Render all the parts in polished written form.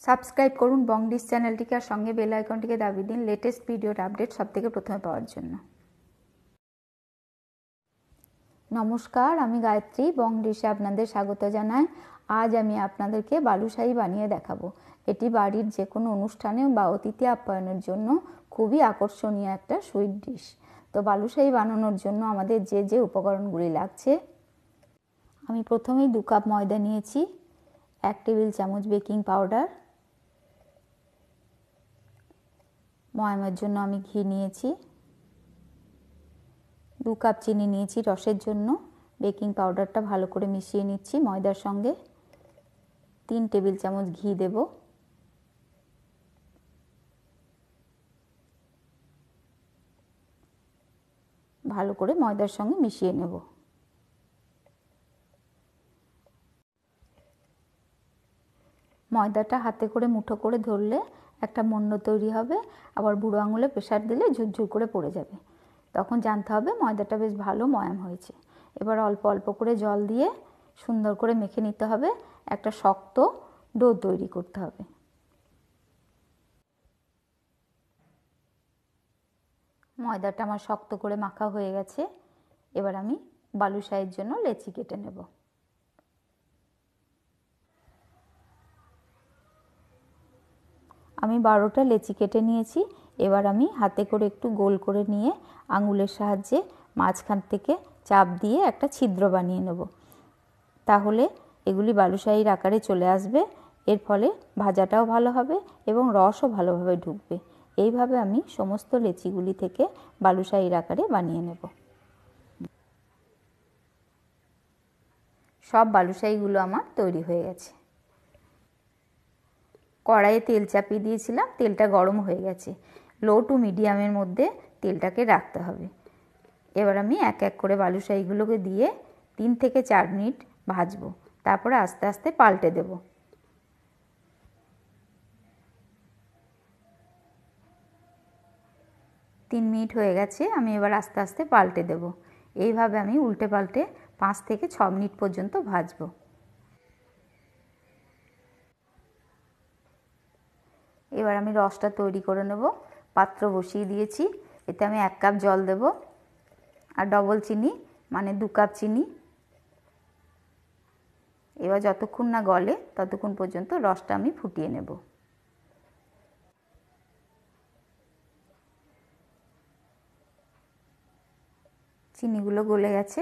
Subscribe করুন বং dish চ্যানেলটিকে আর সঙ্গে বেল আইকনটিকে দাবিয়ে দিন লেটেস্ট ভিডিওর আপডেট সবথেকে প্রথমে পাওয়ার জন্য। নমস্কার, আমি গায়ত্রী, বং ডিশে আপনাদের স্বাগত জানাই। আজ আমি আপনাদেরকে বালুশাহী বানিয়ে দেখাবো। এটি বাড়ির যে কোনো অনুষ্ঠানে বা অতিথি আপ্যায়নের জন্য খুবই আকর্ষণীয় একটা সুইট ডিশ। তো বালুশাহী বানানোর জন্য আমাদের যে যে উপকরণগুলি লাগছে, আমি প্রথমেই 2 কাপ ময়দা নিয়েছি, 1 টেবিল চামচ বেকিং পাউডার, ময়ামের জন্য আমি ঘি নিয়েছি, 2 কাপ চিনি নিয়েছি রসের জন্য। বেকিং পাউডারটা ভালো করে মিশিয়ে নিচ্ছি ময়দার সঙ্গে। 3 টেবিল চামচ ঘি দেব। ভালো করে ময়দার সঙ্গে মিশিয়ে নেব। ময়দাটা হাতে করে মুঠো করে ধরলে একটা মণ্ড তৈরি হবে, আবার বুড়ো আঙুলে প্রেসার দিলে ঝুরঝুর করে পড়ে যাবে। তখন জানতে হবে ময়দাটা বেশ ভালো ময়াম হয়েছে। এবার অল্প অল্প করে জল দিয়ে সুন্দর করে মেখে নিতে হবে, একটা শক্ত ডো তৈরি করতে হবে। ময়দাটা আমার শক্ত করে মাখা হয়ে গেছে। এবার আমি বালুশাহীর জন্য লেচি কেটে নেব। আমি 12টা লেচি কেটে নিয়েছি। এবার আমি হাতে করে একটু গোল করে নিয়ে আঙুলের সাহায্যে মাঝখান থেকে চাপ দিয়ে একটা ছিদ্র বানিয়ে নেব। তাহলে এগুলি বালুশাহীর আকারে চলে আসবে। এর ফলে ভাজাটাও ভালো হবে এবং রসও ভালোভাবে ঢুকবে। এইভাবে আমি সমস্ত লেচিগুলি থেকে বালুশাহীর আকারে বানিয়ে নেব। সব বালুশাহীগুলো আমার তৈরি হয়ে গেছে। কড়াইয়ে তেল চাপিয়ে দিয়েছিলাম, তেলটা গরম হয়ে গেছে। লো টু মিডিয়ামের মধ্যে তেলটাকে রাখতে হবে। এবার আমি এক এক করে বালুশাহীগুলোকে দিয়ে 3 থেকে 4 মিনিট ভাজবো। তারপরে আস্তে আস্তে পাল্টে দেব। তিন মিনিট হয়ে গেছে, আমি এবার আস্তে আস্তে পাল্টে দেব। এইভাবে আমি উল্টে পাল্টে 5 থেকে 6 মিনিট পর্যন্ত ভাজবো। এবার আমি রসটা তৈরি করে নেব। পাত্র বসিয়ে দিয়েছি, এতে আমি 1 কাপ জল দেব আর ডবল চিনি মানে 2 কাপ চিনি। এবার যতক্ষণ না গলে ততক্ষণ পর্যন্ত রসটা আমি ফুটিয়ে নেব। চিনিগুলো গলে গেছে।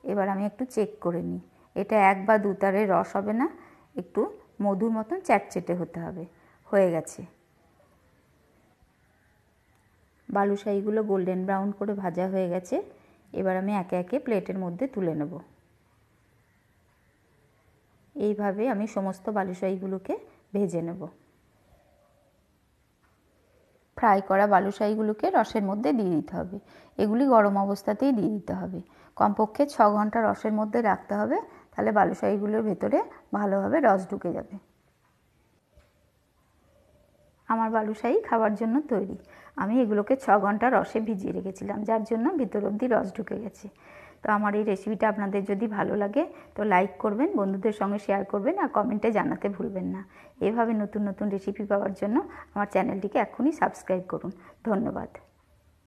এবার আমি একটু চেক করে নিই। এটা 1 বা 2 তারের রস হবে না, একটু মধুর মতন চ্যাটচেটে হতে হবে। হয়ে গেছে। বালুশাহীগুলো গোল্ডেন ব্রাউন করে ভাজা হয়ে গেছে। এবার আমি একে একে প্লেটের মধ্যে তুলে নেব। এইভাবে আমি সমস্ত বালুশাহীগুলোকে ভেজে নেব। ফ্রাই করা বালুশাহীগুলোকে রসের মধ্যে দিয়ে দিতে হবে। এগুলি গরম অবস্থাতেই দিয়ে দিতে হবে। কমপক্ষে 6 ঘন্টা রসের মধ্যে রাখতে হবে, তাহলে বালুশাহীগুলোর ভেতরে ভালোভাবে রস ঢুকে যাবে। আমার বালুশাহী খাওয়ার জন্য তৈরি। আমি এগুলোকে 6 ঘন্টা রসে ভিজিয়ে রেখেছিলাম, যার জন্য ভিতর অবধি রস ঢুকে গেছে। তো আমার এই রেসিপিটা আপনাদের যদি ভালো লাগে তো লাইক করবেন, বন্ধুদের সঙ্গে শেয়ার করবেন আর কমেন্টে জানাতে ভুলবেন না। এভাবে নতুন নতুন রেসিপি পাওয়ার জন্য আমার চ্যানেলটিকে এখনই সাবস্ক্রাইব করুন। ধন্যবাদ।